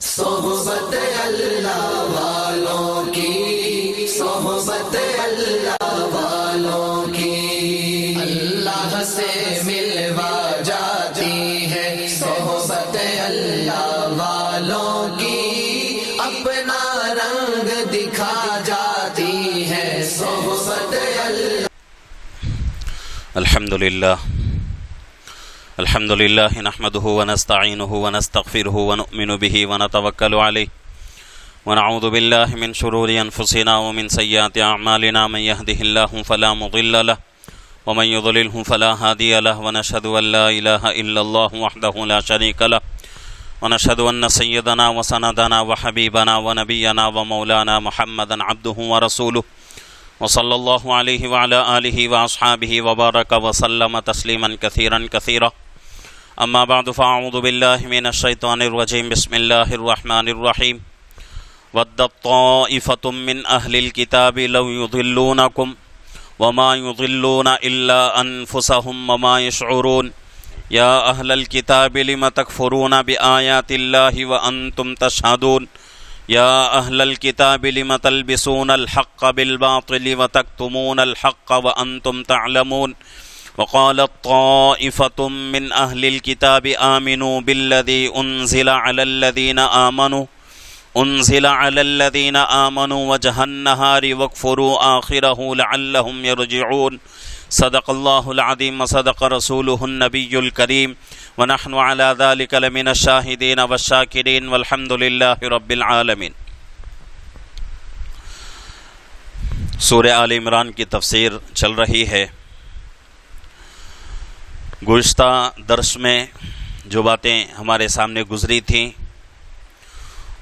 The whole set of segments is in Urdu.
صحبت اللہ والوں کی، صحبت اللہ والوں کی، اللہ سے ملوا جاتی ہے صحبت اللہ والوں کی، اپنا رنگ دکھا جاتی ہے صحبت اللہ۔ الحمد للہ نحمده ونستعینه ونستغفره ونؤمن به ونتوکل علیہ ونعوذ باللہ من شرور انفسنا ومن سیئات اعمالنا، من يهده الله فلا مضل له ومن يضلله فلا هادي له، ونشهد ان لا اله الا الله وحده لا شريك له، ونشهد ان سيدنا وسندنا وحبيبنا ونبينا ومولانا محمدا عبده ورسوله، وصلی اللہ علیہ وعلى آلہ واصحابہ وبارک وسلم تسلیما کثیرا کثیرا، اما بعد فاعوذ باللہ من الشیطان الرجیم، بسم اللہ الرحمن الرحیم۔ ودت طائفة من اہل الکتاب لو یضلونکم وما یضلون الا انفسهم وما یشعرون، یا اہل الکتاب لم تکفرون بآیات اللہ وانتم تشہدون، یا اہل الکتاب لم تلبسون الحق بالباطل وتکتمون الحق وانتم تعلمون، وقالت طائفة من اہل الکتاب آمنوا بالذی انزل علی الذین آمنوا وجہ النہار واکفروا آخرہ لعلہم یرجعون، صدق اللہ العظیم وصدق رسولہ النبی الکریم، ونحن على ذلك لمن الشاہدین والشاکرین والحمد للہ رب العالمین۔ سورہ آل عمران کی تفسیر چل رہی ہے۔ گزشتہ درس میں جو باتیں ہمارے سامنے گزری تھیں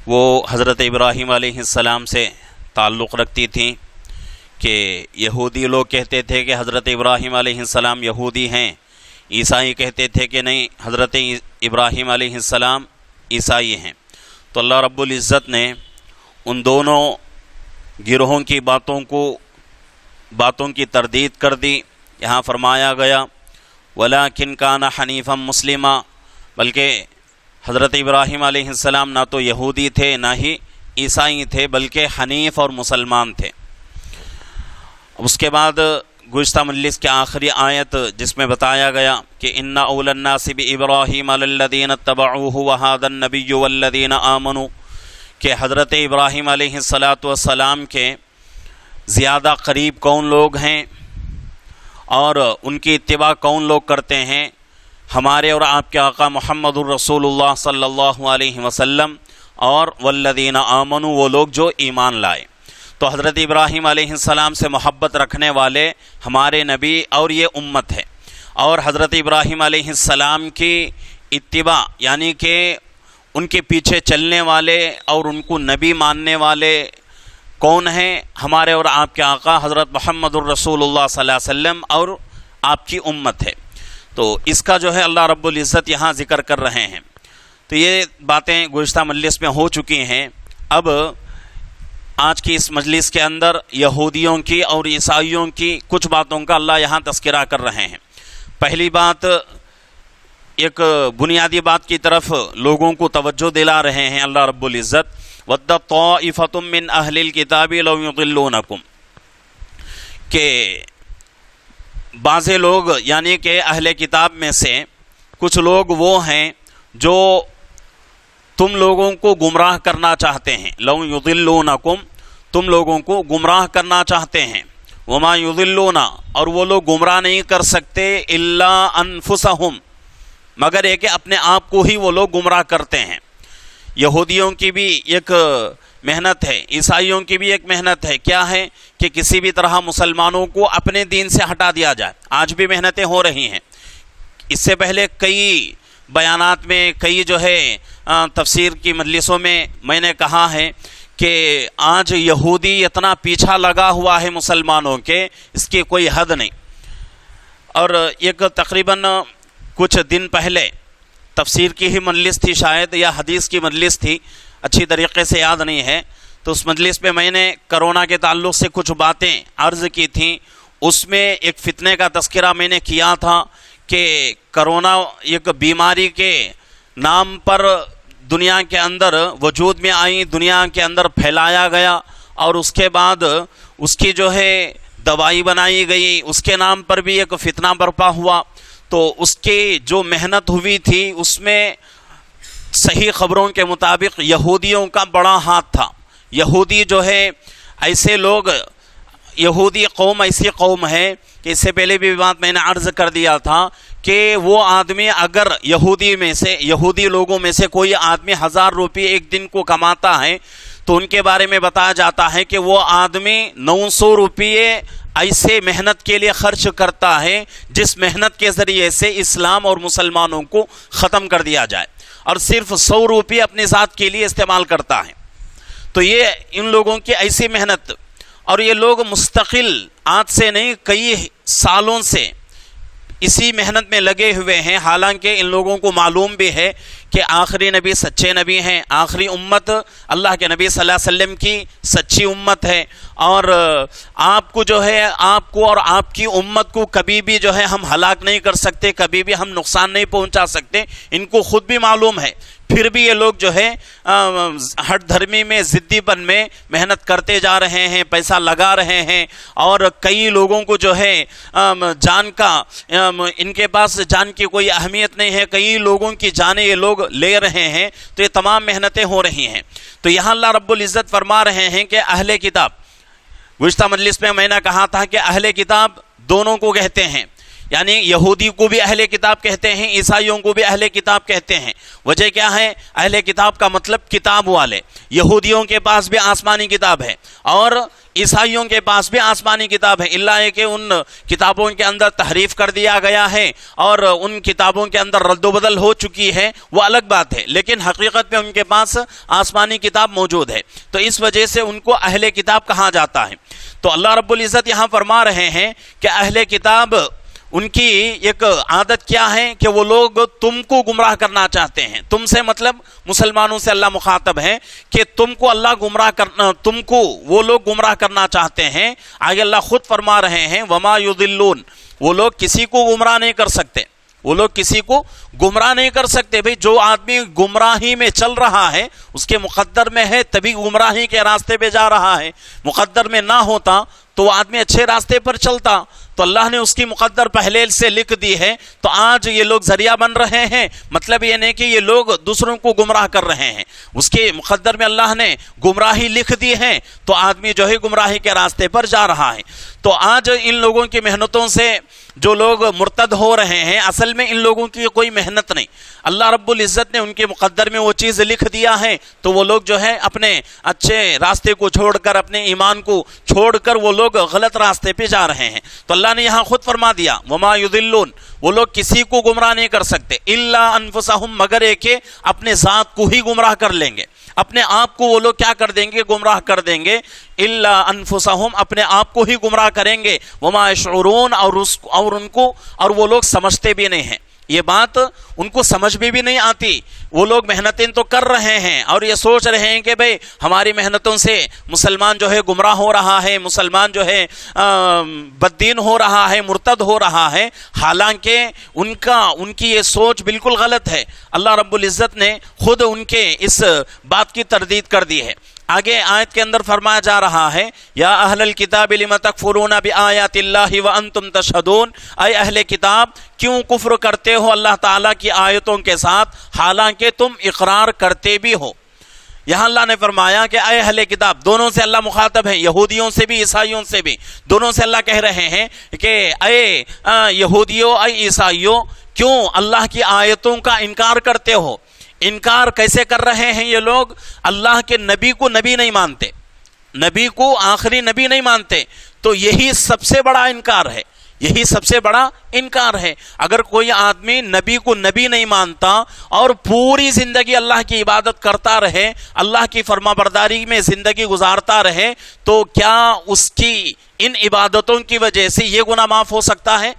وہ حضرت ابراہیم علیہ السلام سے تعلق رکھتی تھیں کہ یہودی لوگ کہتے تھے کہ حضرت ابراہیم علیہ السلام یہودی ہیں، عیسائی کہتے تھے کہ نہیں، حضرت ابراہیم علیہ السلام عیسائی ہیں۔ تو اللہ رب العزت نے ان دونوں گروہوں کی باتوں کی تردید کر دی۔ یہاں فرمایا گیا وَلَٰكِنْ كَانَ حَنِيفًا مُسْلِمًا، بلکہ حضرت ابراہیم علیہ السلام نہ تو یہودی تھے نہ ہی عیسائی تھے، بلکہ حنیف اور مسلمان تھے۔ اس کے بعد گزشتہ مجلس کی آخری آیت جس میں بتایا گیا کہ ان اول الناس بابراہیم الذین اتبعوہ وہذا النبی والذین آمنوا، کہ حضرت ابراہیم علیہ السلام کے زیادہ قریب کون لوگ ہیں اور ان کی اتباع کون لوگ کرتے ہیں؟ ہمارے اور آپ کے آقا محمد الرسول اللہ صلی اللہ علیہ وسلم، اور والذین آمنوا، وہ لوگ جو ایمان لائے۔ تو حضرت ابراہیم علیہ السلام سے محبت رکھنے والے ہمارے نبی اور یہ امت ہے، اور حضرت ابراہیم علیہ السلام کی اتباع یعنی کہ ان کے پیچھے چلنے والے اور ان کو نبی ماننے والے کون ہیں؟ ہمارے اور آپ کے آقا حضرت محمد الرسول اللہ صلی اللہ علیہ وسلم اور آپ کی امت ہے۔ تو اس کا جو ہے اللہ رب العزت یہاں ذکر کر رہے ہیں۔ تو یہ باتیں گزشتہ مجلس میں ہو چکی ہیں۔ اب آج کی اس مجلس کے اندر یہودیوں کی اور عیسائیوں کی کچھ باتوں کا اللہ یہاں تذکرہ کر رہے ہیں۔ پہلی بات، ایک بنیادی بات کی طرف لوگوں کو توجہ دلا رہے ہیں اللہ رب العزت، وَدَّت طَائِفَةٌ مِّنْ أَهْلِ الْكِتَابِ لَوْ يُضِلُّونَكُمْ، کہ بعض لوگ یعنی کہ اہل کتاب میں سے کچھ لوگ وہ ہیں جو تم لوگوں کو گمراہ کرنا چاہتے ہیں۔ لو یضلونکم، تم لوگوں کو گمراہ کرنا چاہتے ہیں۔ وما یضلون، اور وہ لوگ گمراہ نہیں کر سکتے الا انفسہم، مگر یہ کہ اپنے آپ کو ہی وہ لوگ گمراہ کرتے ہیں۔ یہودیوں کی بھی ایک محنت ہے، عیسائیوں کی بھی ایک محنت ہے، کیا ہے کہ کسی بھی طرح مسلمانوں کو اپنے دین سے ہٹا دیا جائے۔ آج بھی محنتیں ہو رہی ہیں۔ اس سے پہلے کئی بیانات میں، کئی جو ہے تفسیر کی مجلسوں میں میں نے کہا ہے کہ آج یہودی اتنا پیچھا لگا ہوا ہے مسلمانوں کے، اس کی کوئی حد نہیں۔ اور ایک تقریباً کچھ دن پہلے تفسیر کی ہی مجلس تھی شاید، یا حدیث کی مجلس تھی، اچھی طریقے سے یاد نہیں ہے، تو اس مجلس میں میں نے کرونا کے تعلق سے کچھ باتیں عرض کی تھیں۔ اس میں ایک فتنے کا تذکرہ میں نے کیا تھا کہ کرونا ایک بیماری کے نام پر دنیا کے اندر وجود میں آئی، دنیا کے اندر پھیلایا گیا، اور اس کے بعد اس کی جو ہے دوائی بنائی گئی، اس کے نام پر بھی ایک فتنہ برپا ہوا۔ تو اس کی جو محنت ہوئی تھی اس میں صحیح خبروں کے مطابق یہودیوں کا بڑا ہاتھ تھا۔ یہودی جو ہے ایسے لوگ، یہودی قوم ایسی قوم ہے کہ اس سے پہلے بھی بات میں نے عرض کر دیا تھا کہ وہ آدمی اگر یہودی لوگوں میں سے کوئی آدمی 1000 روپے ایک دن کو کماتا ہے تو ان کے بارے میں بتایا جاتا ہے کہ وہ آدمی 900 روپے ایسے محنت کے لیے خرچ کرتا ہے جس محنت کے ذریعے سے اسلام اور مسلمانوں کو ختم کر دیا جائے، اور صرف 100 روپے اپنے ذات کے لیے استعمال کرتا ہے۔ تو یہ ان لوگوں کی ایسی محنت، اور یہ لوگ مستقل آج سے نہیں کئی سالوں سے اسی محنت میں لگے ہوئے ہیں، حالانکہ ان لوگوں کو معلوم بھی ہے کہ آخری نبی سچے نبی ہیں، آخری امت اللہ کے نبی صلی اللہ علیہ وسلم کی سچی امت ہے، اور آپ کو جو ہے آپ کو اور آپ کی امت کو کبھی بھی جو ہے ہم ہلاک نہیں کر سکتے، کبھی بھی ہم نقصان نہیں پہنچا سکتے، ان کو خود بھی معلوم ہے۔ پھر بھی یہ لوگ جو ہے ہٹ دھرمی میں، ضدی پن میں محنت کرتے جا رہے ہیں، پیسہ لگا رہے ہیں، اور کئی لوگوں کو جو ہے جان کا ان کے پاس جان کی کوئی اہمیت نہیں ہے، کئی لوگوں کی جانیں یہ لوگ لے رہے ہیں۔ تو یہ تمام محنتیں ہو رہی ہیں۔ تو یہاں اللہ رب العزت فرما رہے ہیں کہ اہل کتاب، گزشتہ مجلس میں نے کہا تھا کہ اہل کتاب دونوں کو کہتے ہیں، یعنی یہودی کو بھی اہل کتاب کہتے ہیں، عیسائیوں کو بھی اہل کتاب کہتے ہیں۔ وجہ کیا ہے؟ اہل کتاب کا مطلب کتاب والے۔ یہودیوں کے پاس بھی آسمانی کتاب ہے اور عیسائیوں کے پاس بھی آسمانی کتاب ہے، اللہ ہے کہ ان کتابوں کے اندر تحریف کر دیا گیا ہے اور ان کتابوں کے اندر رد و بدل ہو چکی ہے، وہ الگ بات ہے، لیکن حقیقت میں ان کے پاس آسمانی کتاب موجود ہے، تو اس وجہ سے ان کو اہل کتاب کہا جاتا ہے۔ تو اللہ رب العزت یہاں فرما رہے ہیں کہ اہل کتاب ان کی ایک عادت کیا ہے کہ وہ لوگ تم کو گمراہ کرنا چاہتے ہیں۔ تم سے مطلب مسلمانوں سے اللہ مخاطب ہے کہ تم کو اللہ گمراہ کرنا، تم کو وہ لوگ گمراہ کرنا چاہتے ہیں۔ آگے اللہ خود فرما رہے ہیں وما یضلون، وہ لوگ کسی کو گمراہ نہیں کر سکتے، وہ لوگ کسی کو گمراہ نہیں کر سکتے۔ بھئی جو آدمی گمراہی میں چل رہا ہے اس کے مقدر میں ہے تبھی گمراہی کے راستے پہ جا رہا ہے، مقدر میں نہ ہوتا تو وہ آدمی اچھے راستے پر چلتا، تو اللہ نے اس کی مقدر پہلے سے لکھ دی ہے، تو آج یہ لوگ ذریعہ بن رہے ہیں، مطلب یہ نہیں کہ یہ لوگ دوسروں کو گمراہ کر رہے ہیں، اس کے مقدر میں اللہ نے گمراہی لکھ دی ہے، تو آدمی جو ہے گمراہی کے راستے پر جا رہا ہے۔ تو آج ان لوگوں کی محنتوں سے جو لوگ مرتد ہو رہے ہیں، اصل میں ان لوگوں کی کوئی محنت نہیں، اللہ رب العزت نے ان کے مقدر میں وہ چیز لکھ دیا ہے، تو وہ لوگ جو ہے اپنے اچھے راستے کو چھوڑ کر، اپنے ایمان کو چھوڑ کر وہ لوگ غلط راستے پہ جا رہے ہیں۔ تو اللہ نے یہاں خود فرما دیا وما یضلون، وہ لوگ کسی کو گمراہ نہیں کر سکتے، الا انفسہم، مگر ایک کہ اپنے ذات کو ہی گمراہ کر لیں گے، اپنے آپ کو وہ لوگ کیا کر دیں گے؟ گمراہ کر دیں گے۔ الا انفسہم، اپنے آپ کو ہی گمراہ کریں گے، وما یشعرون، اور وہ لوگ سمجھتے بھی نہیں ہیں، یہ بات ان کو سمجھ بھی نہیں آتی۔ وہ لوگ محنتیں تو کر رہے ہیں اور یہ سوچ رہے ہیں کہ بھئی ہماری محنتوں سے مسلمان جو ہے گمراہ ہو رہا ہے، مسلمان جو ہے بددین ہو رہا ہے، مرتد ہو رہا ہے، حالانکہ ان کی یہ سوچ بالکل غلط ہے۔ اللہ رب العزت نے خود ان کے اس بات کی تردید کر دی ہے۔ آگے آیت کے اندر فرمایا جا رہا ہے یا اہل الکتاب لم تکفرون بآیات اللہ وانتم تشہدون، اے اہل کتاب کیوں کفر کرتے ہو اللہ تعالیٰ کی آیتوں کے ساتھ حالانکہ تم اقرار کرتے بھی ہو۔ یہاں اللہ نے فرمایا کہ اے اہل کتاب، دونوں سے اللہ مخاطب ہے، یہودیوں سے بھی عیسائیوں سے بھی، دونوں سے اللہ کہہ رہے ہیں کہ اے یہودیوں، اے عیسائیوں، کیوں اللہ کی آیتوں کا انکار کرتے ہو؟ انکار کیسے کر رہے ہیں یہ لوگ؟ اللہ کے نبی کو نبی نہیں مانتے، نبی کو آخری نبی نہیں مانتے، تو یہی سب سے بڑا انکار ہے، یہی سب سے بڑا انکار ہے۔ اگر کوئی آدمی نبی کو نبی نہیں مانتا اور پوری زندگی اللہ کی عبادت کرتا رہے، اللہ کی فرما برداری میں زندگی گزارتا رہے، تو کیا اس کی ان عبادتوں کی وجہ سے یہ گناہ معاف ہو سکتا ہے؟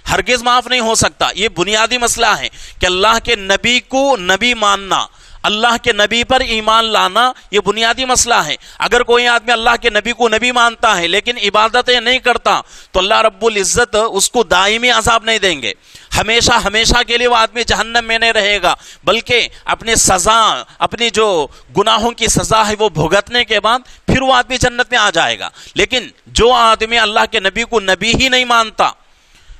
ہرگز معاف نہیں ہو سکتا۔ یہ بنیادی مسئلہ ہے کہ اللہ کے نبی کو نبی ماننا، اللہ کے نبی پر ایمان لانا، یہ بنیادی مسئلہ ہے۔ اگر کوئی آدمی اللہ کے نبی کو نبی مانتا ہے لیکن عبادتیں نہیں کرتا تو اللہ رب العزت اس کو دائمی عذاب نہیں دیں گے، ہمیشہ ہمیشہ کے لیے وہ آدمی جہنم میں نہیں رہے گا، بلکہ اپنی سزا، اپنی جو گناہوں کی سزا ہے وہ بھگتنے کے بعد پھر وہ آدمی جنت میں آ جائے گا۔ لیکن جو آدمی اللہ کے نبی کو نبی ہی نہیں مانتا،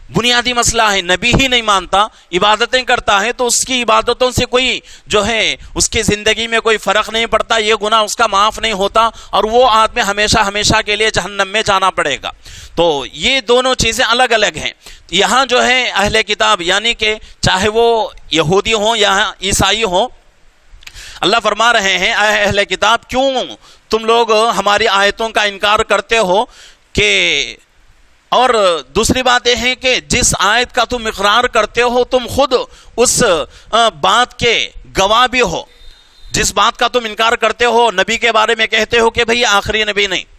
بنیادی مسئلہ ہے نبی ہی نہیں مانتا، عبادتیں کرتا ہے تو اس کی عبادتوں سے کوئی جو ہے اس کی زندگی میں کوئی فرق نہیں پڑتا، یہ گناہ اس کا معاف نہیں ہوتا، اور وہ آدمی ہمیشہ ہمیشہ کے لیے جہنم میں جانا پڑے گا۔ تو یہ دونوں چیزیں الگ الگ ہیں۔ یہاں جو ہے اہل کتاب، یعنی کہ چاہے وہ یہودی ہوں یا عیسائی ہوں، اللہ فرما رہے ہیں اے اہل کتاب کیوں تم لوگ ہماری آیتوں کا انکار کرتے ہو، کہ اور دوسری بات یہ ہے کہ جس آیت کا تم اقرار کرتے ہو تم خود اس بات کے گواہ بھی ہو، جس بات کا تم انکار کرتے ہو، نبی کے بارے میں کہتے ہو کہ بھئی آخری نبی نہیں،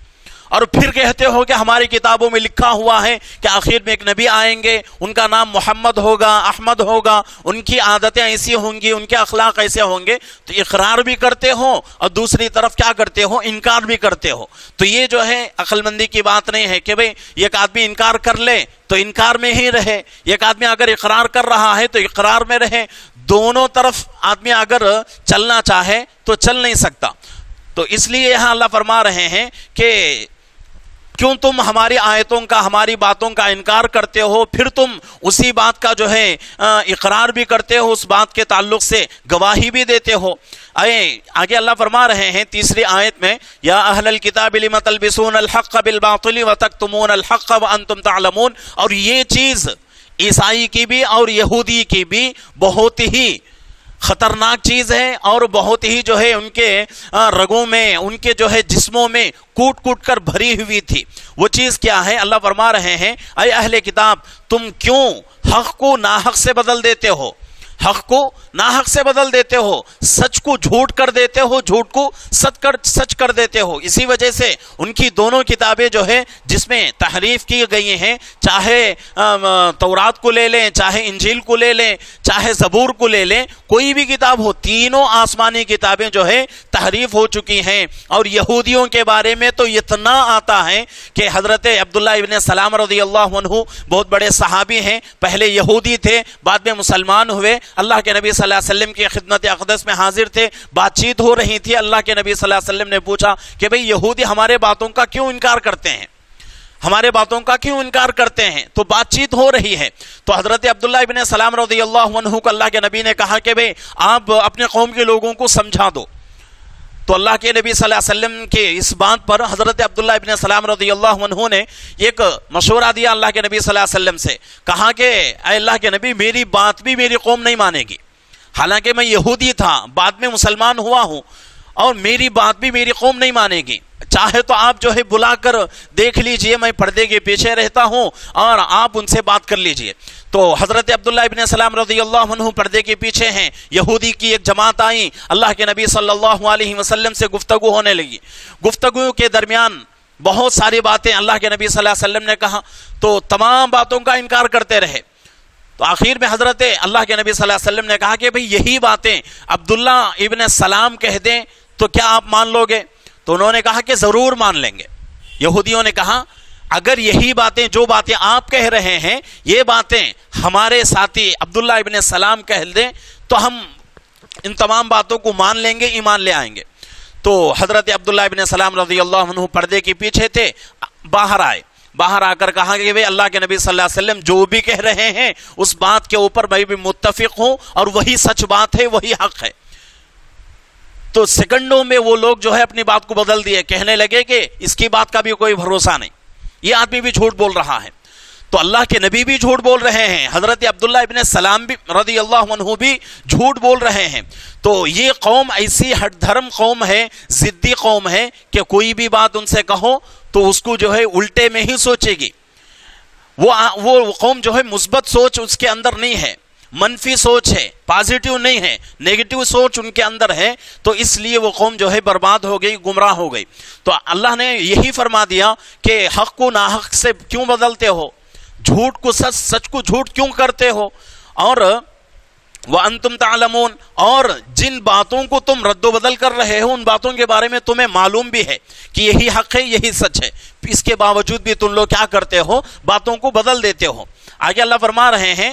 اور پھر کہتے ہو کہ ہماری کتابوں میں لکھا ہوا ہے کہ آخر میں ایک نبی آئیں گے، ان کا نام محمد ہوگا، احمد ہوگا، ان کی عادتیں ایسی ہوں گی، ان کے اخلاق ایسے ہوں گے، تو اقرار بھی کرتے ہو اور دوسری طرف کیا کرتے ہو، انکار بھی کرتے ہو۔ تو یہ جو ہے عقل مندی کی بات نہیں ہے کہ بھئی ایک آدمی انکار کر لے تو انکار میں ہی رہے، ایک آدمی اگر اقرار کر رہا ہے تو اقرار میں رہے، دونوں طرف آدمی اگر چلنا چاہے تو چل نہیں سکتا۔ تو اس لیے یہاں اللہ فرما رہے ہیں کہ کیوں تم ہماری آیتوں کا، ہماری باتوں کا انکار کرتے ہو، پھر تم اسی بات کا جو ہے اقرار بھی کرتے ہو، اس بات کے تعلق سے گواہی بھی دیتے ہو۔ آگے اللہ فرما رہے ہیں تیسری آیت میں، یا اہل الکتاب لم تلبسون الحق بالباطل وتکتمون الحق وانتم تعلمون، اور یہ چیز عیسائی کی بھی اور یہودی کی بھی بہت ہی خطرناک چیز ہے، اور بہت ہی جو ہے ان کے رگوں میں، ان کے جو ہے جسموں میں کوٹ کوٹ کر بھری ہوئی تھی۔ وہ چیز کیا ہے؟ اللہ فرما رہے ہیں اے اہل کتاب تم کیوں حق کو ناحق سے بدل دیتے ہو، حق کو ناحق سے بدل دیتے ہو، سچ کو جھوٹ کر دیتے ہو، جھوٹ کو سچ کر دیتے ہو۔ اسی وجہ سے ان کی دونوں کتابیں جو ہے جس میں تحریف کی گئی ہیں، چاہے تورات کو لے لیں، چاہے انجیل کو لے لیں، چاہے زبور کو لے لیں، کوئی بھی کتاب ہو، تینوں آسمانی کتابیں جو ہے تحریف ہو چکی ہیں۔ اور یہودیوں کے بارے میں تو اتنا آتا ہے کہ حضرت عبداللہ ابن سلام رضی اللہ عنہ بہت بڑے صحابی ہیں، پہلے یہودی تھے، بعد میں مسلمان ہوئے، اللہ کے نبی صلی اللہ علیہ وسلم کی خدمت اقدس میں حاضر تھے، بات چیت ہو رہی تھی، اللہ کے نبی صلی اللہ علیہ وسلم نے پوچھا کہ بھئی یہودی ہمارے باتوں کا کیوں انکار کرتے ہیں، ہمارے باتوں کا کیوں انکار کرتے ہیں؟ تو بات چیت ہو رہی ہے، تو حضرت عبداللہ ابن سلام رضی اللہ عنہ کو اللہ کے نبی نے کہا کہ بھئی آپ اپنے قوم کے لوگوں کو سمجھا دو۔ تو اللہ کے نبی صلی اللہ علیہ وسلم کے اس بات پر حضرت عبداللہ ابن سلام رضی اللہ عنہ نے ایک مشورہ دیا اللہ کے نبی صلی اللہ علیہ وسلم سے، کہا کہ اے اللہ کے نبی میری بات بھی میری قوم نہیں مانے گی، حالانکہ میں یہودی تھا، بعد میں مسلمان ہوا ہوں، اور میری بات بھی میری قوم نہیں مانے گی، چاہے تو آپ جو ہے بلا کر دیکھ لیجئے، میں پردے کے پیچھے رہتا ہوں اور آپ ان سے بات کر لیجئے۔ تو حضرت عبداللہ ابن سلام رضی اللہ عنہ پردے کے پیچھے ہیں، یہودی کی ایک جماعت آئی، اللہ کے نبی صلی اللہ علیہ وسلم سے گفتگو ہونے لگی، گفتگو کے درمیان بہت ساری باتیں اللہ کے نبی صلی اللہ علیہ وسلم نے کہا، تو تمام باتوں کا انکار کرتے رہے۔ تو آخر میں حضرت اللہ کے نبی صلی اللہ علیہ وسلم نے کہا کہ بھئی یہی باتیں عبداللہ ابن سلام کہہ دیں تو کیا آپ مان لو گے؟ تو انہوں نے کہا کہ ضرور مان لیں گے۔ یہودیوں نے کہا اگر یہی باتیں، جو باتیں آپ کہہ رہے ہیں، یہ باتیں ہمارے ساتھی عبداللہ ابن سلام کہہ دیں تو ہم ان تمام باتوں کو مان لیں گے، ایمان لے آئیں گے۔ تو حضرت عبداللہ ابن سلام رضی اللہ عنہ پردے کے پیچھے تھے، باہر آئے، باہر آ کر کہا کہ بھئی اللہ کے نبی صلی اللہ علیہ وسلم جو بھی کہہ رہے ہیں اس بات کے اوپر میں بھی متفق ہوں، اور وہی سچ بات ہے، وہی حق ہے۔ تو سیکنڈوں میں وہ لوگ جو ہے اپنی بات کو بدل دیے، کہنے لگے کہ اس کی بات کا بھی کوئی بھروسہ نہیں، یہ آدمی بھی جھوٹ بول رہا ہے۔ تو اللہ کے نبی بھی جھوٹ بول رہے ہیں، حضرت عبداللہ ابن سلام بھی رضی اللہ عنہ بھی جھوٹ بول رہے ہیں۔ تو یہ قوم ایسی ہٹ دھرم قوم ہے، ضدی قوم ہے کہ کوئی بھی بات ان سے کہو تو اس کو جو ہے الٹے میں ہی سوچے گی۔ وہ قوم جو ہے مثبت سوچ اس کے اندر نہیں ہے، منفی سوچ ہے، پازیٹیو نہیں ہے، نیگیٹو سوچ ان کے اندر ہے، تو اس لیے وہ قوم جو ہے برباد ہو گئی، گمراہ ہو گئی۔ تو اللہ نے یہی فرما دیا کہ حق کو ناحق سے کیوں بدلتے ہو، جھوٹ کو سچ، سچ کو جھوٹ کیوں کرتے ہو، اور وَأَنْتُمْ تَعْلَمُونَ، اور جن باتوں کو تم رد و بدل کر رہے ہو ان باتوں کے بارے میں تمہیں معلوم بھی ہے کہ یہی حق ہے، یہی سچ ہے، اس کے باوجود بھی تم لوگ کیا کرتے ہو، باتوں کو بدل دیتے ہو۔ آگے اللہ فرما رہے ہیں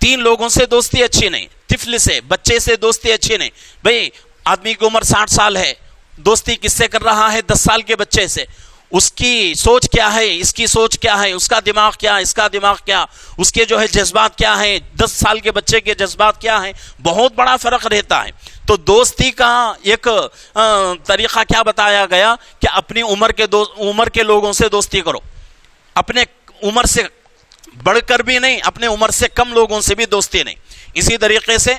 3 لوگوں سے دوستی اچھی نہیں، طفل سے، بچے سے دوستی اچھی نہیں. بھئی آدمی کی عمر 60 سال ہے، دوستی کس سے کر رہا ہے؟ 10 سال کے بچے سے. اس کی سوچ کیا ہے، اس کی سوچ کیا ہے، اس کا دماغ کیا، اس کا دماغ کیا، اس کے جو ہے جذبات کیا ہیں، 10 سال کے بچے کے جذبات کیا ہیں، بہت بڑا فرق رہتا ہے. تو دوستی کا ایک طریقہ کیا بتایا گیا کہ اپنی عمر کے لوگوں سے دوستی کرو، اپنے عمر سے بڑھ کر بھی نہیں، اپنے عمر سے کم لوگوں سے بھی دوستی نہیں. اسی طریقے سے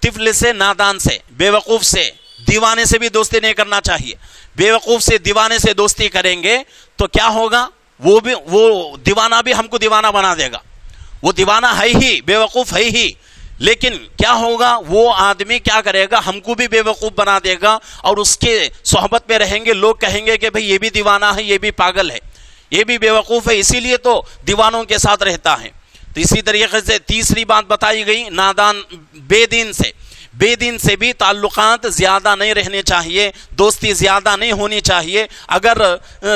طفل سے، نادان سے، بے وقوف سے، دیوانے سے بھی دوستی نہیں کرنا چاہیے. بے وقوف سے، دیوانے سے دوستی کریں گے تو کیا ہوگا؟ وہ دیوانہ بھی ہم کو دیوانہ بنا دے گا. وہ دیوانہ ہے ہی، بے وقوف ہے ہی، لیکن کیا ہوگا؟ وہ آدمی کیا کرے گا؟ ہم کو بھی بے وقوف بنا دے گا، اور اس کے صحبت میں رہیں گے لوگ کہیں گے کہ بھئی یہ بھی دیوانہ ہے، یہ بھی پاگل ہے، یہ بھی بے وقوف ہے، اسی لیے تو دیوانوں کے ساتھ رہتا ہے. تو اسی طریقے سے تیسری بات بتائی گئی نادان، بے دین سے بھی تعلقات زیادہ نہیں رہنے چاہیے، دوستی زیادہ نہیں ہونی چاہیے. اگر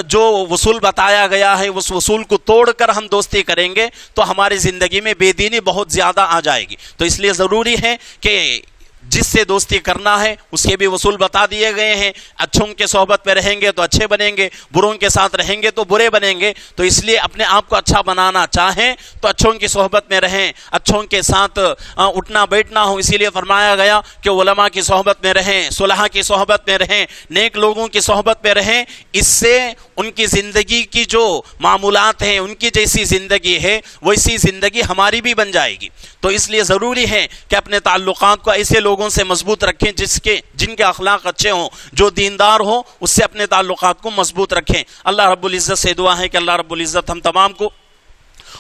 جو وصول بتایا گیا ہے اس وصول کو توڑ کر ہم دوستی کریں گے تو ہماری زندگی میں بے دینی بہت زیادہ آ جائے گی. تو اس لیے ضروری ہے کہ جس سے دوستی کرنا ہے اس کے بھی وصول بتا دیے گئے ہیں. اچھوں کے صحبت میں رہیں گے تو اچھے بنیں گے، بروں کے ساتھ رہیں گے تو برے بنیں گے. تو اس لیے اپنے آپ کو اچھا بنانا چاہیں تو اچھوں کی صحبت میں رہیں، اچھوں کے ساتھ اٹھنا بیٹھنا ہو. اسی لیے فرمایا گیا کہ علماء کی صحبت میں رہیں، صلحاء کی صحبت میں رہیں، نیک لوگوں کی صحبت میں رہیں. اس سے ان کی زندگی کی جو معمولات ہیں، ان کی جیسی زندگی ہے ویسی زندگی ہماری بھی بن جائے گی. تو اس لیے ضروری ہے کہ اپنے تعلقات کو ایسے لوگوں سے مضبوط رکھیں جن کے اخلاق اچھے ہوں، جو دیندار ہوں، اس سے اپنے تعلقات کو مضبوط رکھیں. اللہ رب العزت سے دعا ہے کہ اللہ رب العزت ہم تمام کو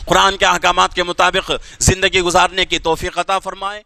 قرآن کے احکامات کے مطابق زندگی گزارنے کی توفیق عطا فرمائے.